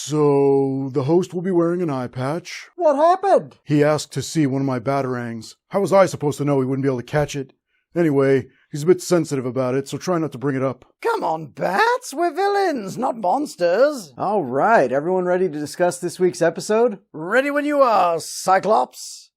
So, the host will be wearing an eye patch. What happened? He asked to see one of my batarangs. How was I supposed to know he wouldn't be able to catch it? Anyway, he's a bit sensitive about it, so try not to bring it up. Come on, Bats, we're villains, not monsters. All right, everyone ready to discuss this week's episode? Ready when you are, Cyclops.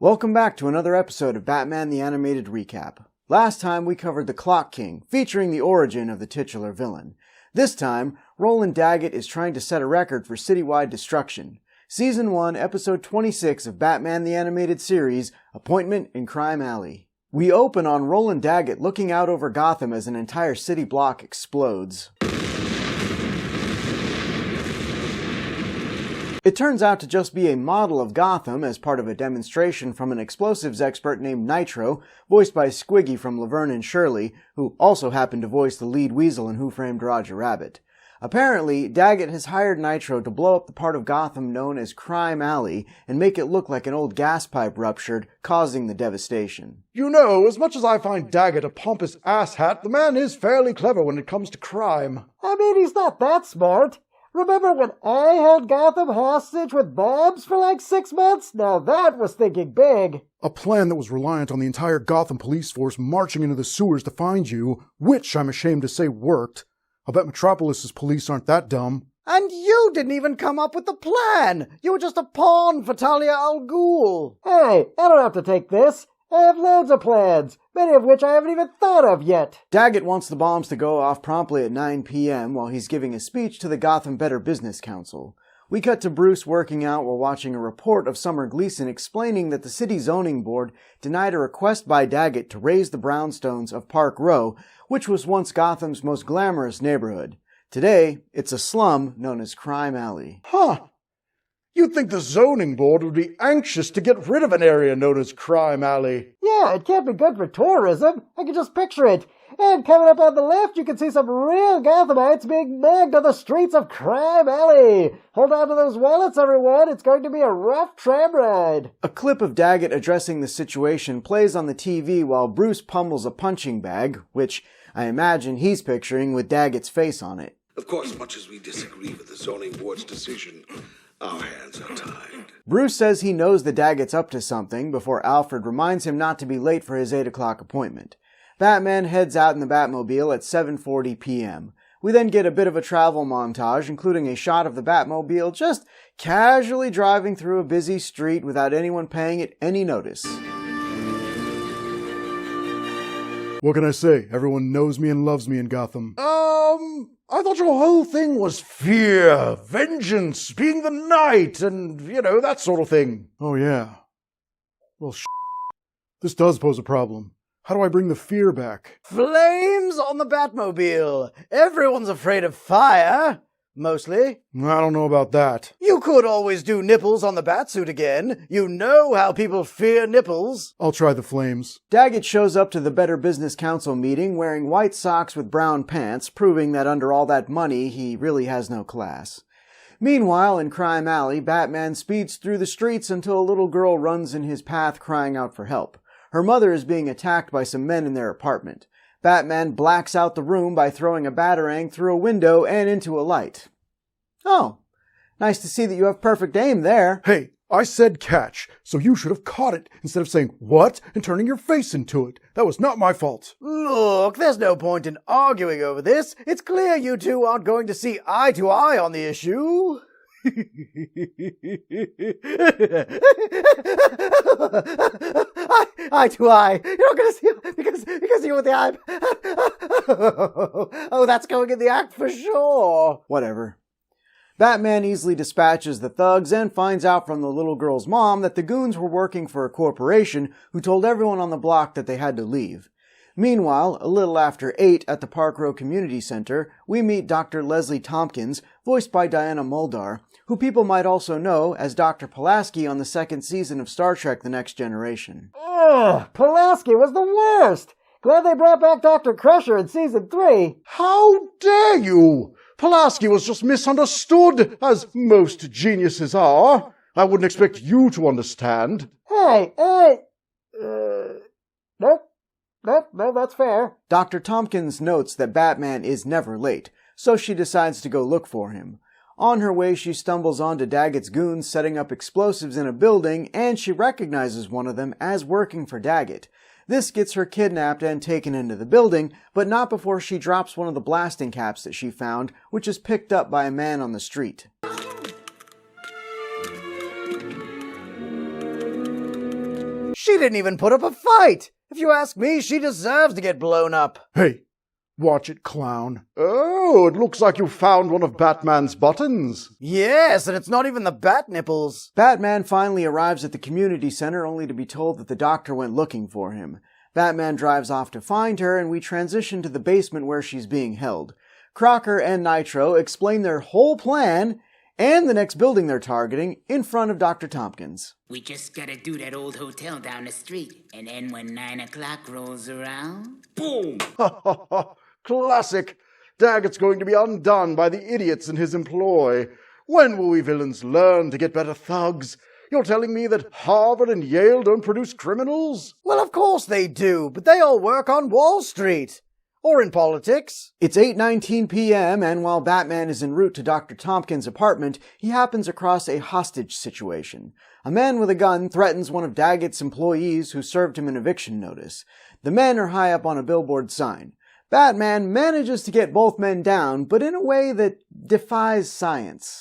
Welcome back to another episode of Batman the Animated Recap. Last time we covered the Clock King, featuring the origin of the titular villain. This time, Roland Daggett is trying to set a record for citywide destruction. Season 1, Episode 26 of Batman the Animated Series, Appointment in Crime Alley. We open on Roland Daggett looking out over Gotham as an entire city block explodes. It turns out to just be a model of Gotham as part of a demonstration from an explosives expert named Nitro, voiced by Squiggy from Laverne and Shirley, who also happened to voice the lead weasel in Who Framed Roger Rabbit. Apparently, Daggett has hired Nitro to blow up the part of Gotham known as Crime Alley and make it look like an old gas pipe ruptured, causing the devastation. You know, as much as I find Daggett a pompous asshat, the man is fairly clever when it comes to crime. I mean, he's not that smart. Remember when I held Gotham hostage with bombs for like 6 months? Now that was thinking big. A plan that was reliant on the entire Gotham police force marching into the sewers to find you, which I'm ashamed to say worked. I'll bet Metropolis's police aren't that dumb. And you didn't even come up with the plan. You were just a pawn for Talia al Ghul. Hey, I don't have to take this. I have loads of plans, many of which I haven't even thought of yet. Daggett wants the bombs to go off promptly at 9 p.m. while he's giving a speech to the Gotham Better Business Council. We cut to Bruce working out while watching a report of Summer Gleason explaining that the city zoning board denied a request by Daggett to raise the brownstones of Park Row, which was once Gotham's most glamorous neighborhood. Today, it's a slum known as Crime Alley. Huh. You'd think the zoning board would be anxious to get rid of an area known as Crime Alley. Yeah, it can't be good for tourism. I can just picture it. And coming up on the left, you can see some real Gothamites being mugged on the streets of Crime Alley. Hold on to those wallets, everyone. It's going to be a rough tram ride. A clip of Daggett addressing the situation plays on the TV while Bruce pummels a punching bag, which I imagine he's picturing with Daggett's face on it. Of course, much as we disagree with the zoning board's decision, our hands are tied. Bruce says he knows that Daggett's up to something before Alfred reminds him not to be late for his 8 o'clock appointment. Batman heads out in the Batmobile at 7:40 p.m. We then get a bit of a travel montage, including a shot of the Batmobile just casually driving through a busy street without anyone paying it any notice. What can I say? Everyone knows me and loves me in Gotham. I thought your whole thing was fear, vengeance, being the knight, and, that sort of thing. Oh, yeah. Well, this does pose a problem. How do I bring the fear back? Flames on the Batmobile. Everyone's afraid of fire. Mostly. I don't know about that. You could always do nipples on the Batsuit again. You know how people fear nipples. I'll try the flames. Daggett shows up to the Better Business Council meeting wearing white socks with brown pants, proving that under all that money, he really has no class. Meanwhile, in Crime Alley, Batman speeds through the streets until a little girl runs in his path crying out for help. Her mother is being attacked by some men in their apartment. Batman blacks out the room by throwing a batarang through a window and into a light. Oh, nice to see that you have perfect aim there. Hey, I said catch, so you should have caught it instead of saying what and turning your face into it. That was not my fault. Look, there's no point in arguing over this. It's clear you two aren't going to see eye to eye on the issue. Eye to eye. You're not going to see because you with the eye. Oh, that's going in the act for sure. Whatever. Batman easily dispatches the thugs and finds out from the little girl's mom that the goons were working for a corporation who told everyone on the block that they had to leave. Meanwhile, a little after 8 at the Park Row Community Center, we meet Dr. Leslie Tompkins, voiced by Diana Muldaur, who people might also know as Dr. Pulaski on the 2nd season of Star Trek The Next Generation. Ugh, Pulaski was the worst! Glad they brought back Dr. Crusher in Season 3. How dare you! Pulaski was just misunderstood, as most geniuses are. I wouldn't expect you to understand. Hey, nope. no, that's fair. Dr. Tompkins notes that Batman is never late, so she decides to go look for him. On her way, she stumbles onto Daggett's goons setting up explosives in a building, and she recognizes one of them as working for Daggett. This gets her kidnapped and taken into the building, but not before she drops one of the blasting caps that she found, which is picked up by a man on the street. She didn't even put up a fight! If you ask me, she deserves to get blown up. Hey, watch it, clown. Oh, it looks like you found one of Batman's buttons. Yes, and it's not even the bat nipples. Batman finally arrives at the community center only to be told that the doctor went looking for him. Batman drives off to find her, and we transition to the basement where she's being held. Crocker and Nitro explain their whole plan and the next building they're targeting in front of Dr. Tompkins. We just gotta do that old hotel down the street, and then when 9 o'clock rolls around... Boom! Ha ha ha! Classic! Daggett's going to be undone by the idiots in his employ. When will we villains learn to get better thugs? You're telling me that Harvard and Yale don't produce criminals? Well, of course they do, but they all work on Wall Street. Or in politics. It's 8:19 p.m., and while Batman is en route to Dr. Tompkins' apartment, he happens across a hostage situation. A man with a gun threatens one of Daggett's employees who served him an eviction notice. The men are high up on a billboard sign. Batman manages to get both men down, but in a way that defies science.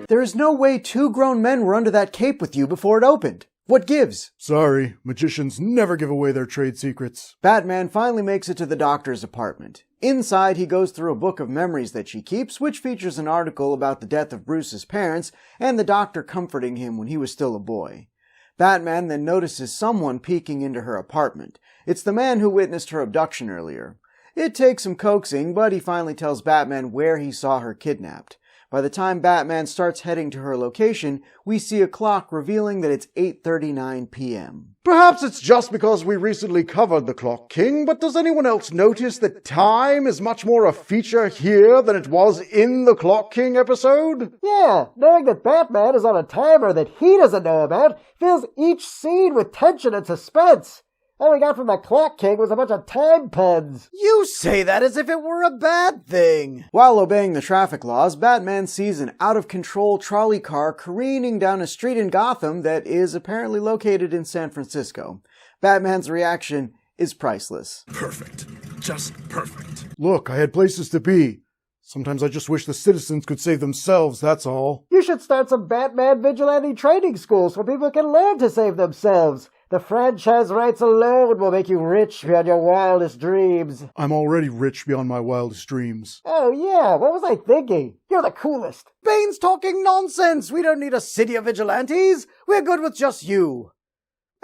There is no way two grown men were under that cape with you before it opened. What gives? Sorry, magicians never give away their trade secrets. Batman finally makes it to the doctor's apartment. Inside, he goes through a book of memories that she keeps, which features an article about the death of Bruce's parents and the doctor comforting him when he was still a boy. Batman then notices someone peeking into her apartment. It's the man who witnessed her abduction earlier. It takes some coaxing, but he finally tells Batman where he saw her kidnapped. By the time Batman starts heading to her location, we see a clock revealing that it's 8:39 p.m. Perhaps it's just because we recently covered the Clock King, but does anyone else notice that time is much more a feature here than it was in the Clock King episode? Yeah, knowing that Batman is on a timer that he doesn't know about fills each scene with tension and suspense. All we got from the Clock King was a bunch of time puns. You say that as if it were a bad thing. While obeying the traffic laws, Batman sees an out-of-control trolley car careening down a street in Gotham that is apparently located in San Francisco. Batman's reaction is priceless. Perfect. Just perfect. Look, I had places to be. Sometimes I just wish the citizens could save themselves, that's all. You should start some Batman vigilante training schools where people can learn to save themselves. The franchise rights alone will make you rich beyond your wildest dreams. I'm already rich beyond my wildest dreams. Oh yeah, what was I thinking? You're the coolest. Bane's talking nonsense. We don't need a city of vigilantes. We're good with just you.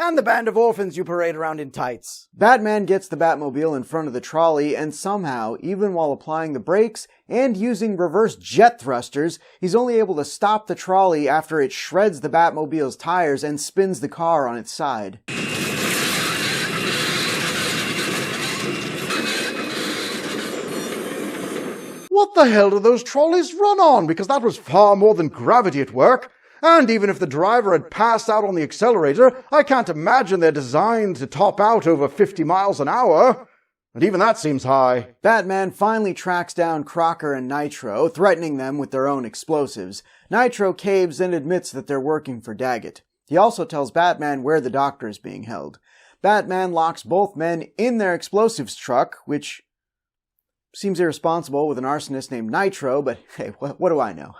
And the band of orphans you parade around in tights. Batman gets the Batmobile in front of the trolley, and somehow, even while applying the brakes and using reverse jet thrusters, he's only able to stop the trolley after it shreds the Batmobile's tires and spins the car on its side. What the hell do those trolleys run on? Because that was far more than gravity at work. And even if the driver had passed out on the accelerator, I can't imagine they're designed to top out over 50 miles an hour. And even that seems high. Batman finally tracks down Crocker and Nitro, threatening them with their own explosives. Nitro caves and admits that they're working for Daggett. He also tells Batman where the doctor is being held. Batman locks both men in their explosives truck, which seems irresponsible with an arsonist named Nitro, but hey, what do I know?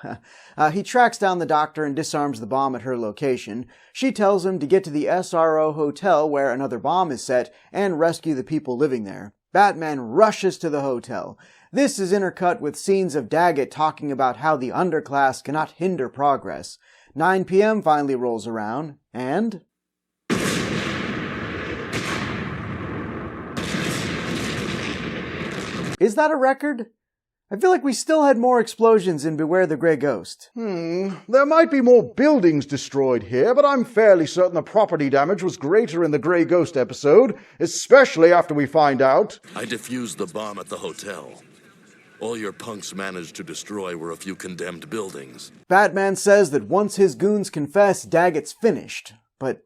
He tracks down the doctor and disarms the bomb at her location. She tells him to get to the SRO hotel where another bomb is set and rescue the people living there. Batman rushes to the hotel. This is intercut with scenes of Daggett talking about how the underclass cannot hinder progress. 9 p.m. finally rolls around, and is that a record? I feel like we still had more explosions in Beware the Grey Ghost. There might be more buildings destroyed here, but I'm fairly certain the property damage was greater in the Grey Ghost episode, especially after we find out. I defused the bomb at the hotel. All your punks managed to destroy were a few condemned buildings. Batman says that once his goons confess, Daggett's finished. But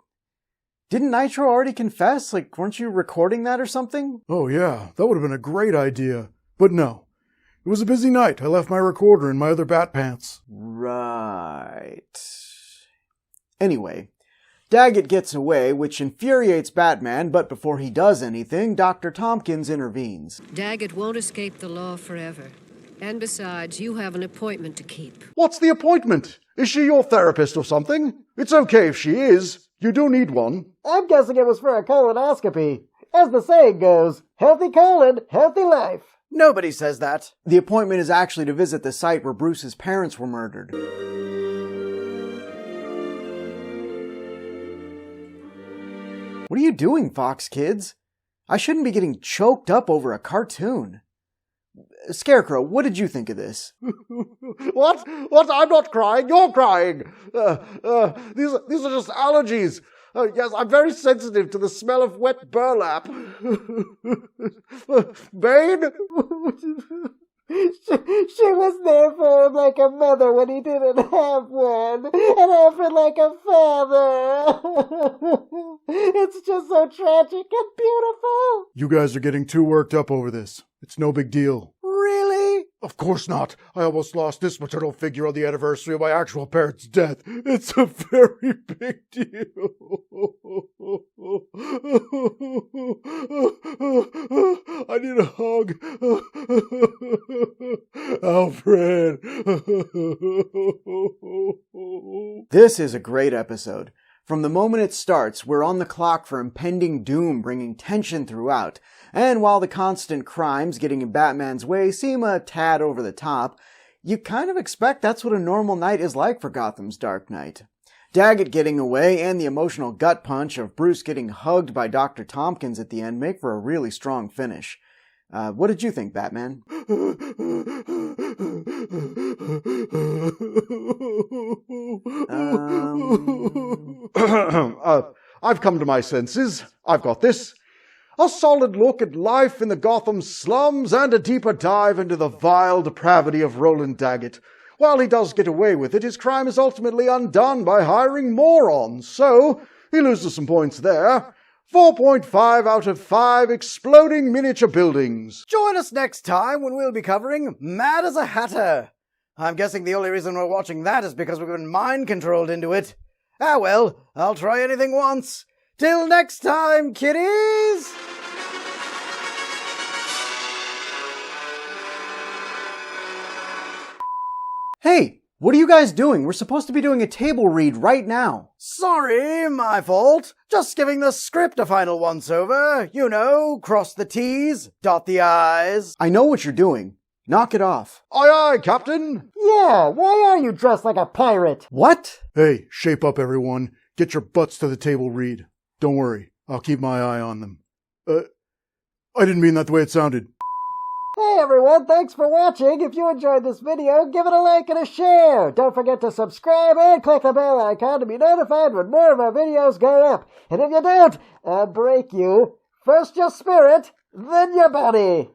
didn't Nitro already confess? Like, weren't you recording that or something? Oh yeah, that would have been a great idea. But no. It was a busy night. I left my recorder in my other bat pants. Right. Anyway, Daggett gets away, which infuriates Batman, but before he does anything, Dr. Tompkins intervenes. Daggett won't escape the law forever. And besides, you have an appointment to keep. What's the appointment? Is she your therapist or something? It's okay if she is. You do need one. I'm guessing it was for a colonoscopy. As the saying goes, healthy colon, healthy life. Nobody says that. The appointment is actually to visit the site where Bruce's parents were murdered. What are you doing, Fox Kids? I shouldn't be getting choked up over a cartoon. Scarecrow, what did you think of this? What? I'm not crying. You're crying. These are just allergies. Yes, I'm very sensitive to the smell of wet burlap. Bane? She was there for him like a mother when he didn't have one, and Alfred like a father. It's just so tragic and beautiful. You guys are getting too worked up over this. It's no big deal. Really? Of course not. I almost lost this maternal figure on the anniversary of my actual parents' death. It's a very big deal. I need a hug. Alfred. This is a great episode. From the moment it starts, we're on the clock for impending doom, bringing tension throughout. And while the constant crimes getting in Batman's way seem a tad over the top, you kind of expect that's what a normal night is like for Gotham's Dark Knight. Daggett getting away and the emotional gut punch of Bruce getting hugged by Dr. Tompkins at the end make for a really strong finish. What did you think, Batman? I've come to my senses. I've got this. A solid look at life in the Gotham slums and a deeper dive into the vile depravity of Roland Daggett. While he does get away with it, his crime is ultimately undone by hiring morons, so he loses some points there. 4.5 out of 5 exploding miniature buildings. Join us next time when we'll be covering Mad as a Hatter. I'm guessing the only reason we're watching that is because we've been mind-controlled into it. Ah well, I'll try anything once. Till next time, kiddies! Hey, what are you guys doing? We're supposed to be doing a table read right now. Sorry, my fault. Just giving the script a final once-over. You know, cross the T's, dot the I's. I know what you're doing. Knock it off. Aye, aye, Captain. Yeah, why are you dressed like a pirate? What? Hey, shape up, everyone. Get your butts to the table read. Don't worry, I'll keep my eye on them. I didn't mean that the way it sounded. Hey everyone, thanks for watching. If you enjoyed this video, give it a like and a share. Don't forget to subscribe and click the bell icon to be notified when more of our videos go up. And if you don't, I'll break you. First your spirit, then your body.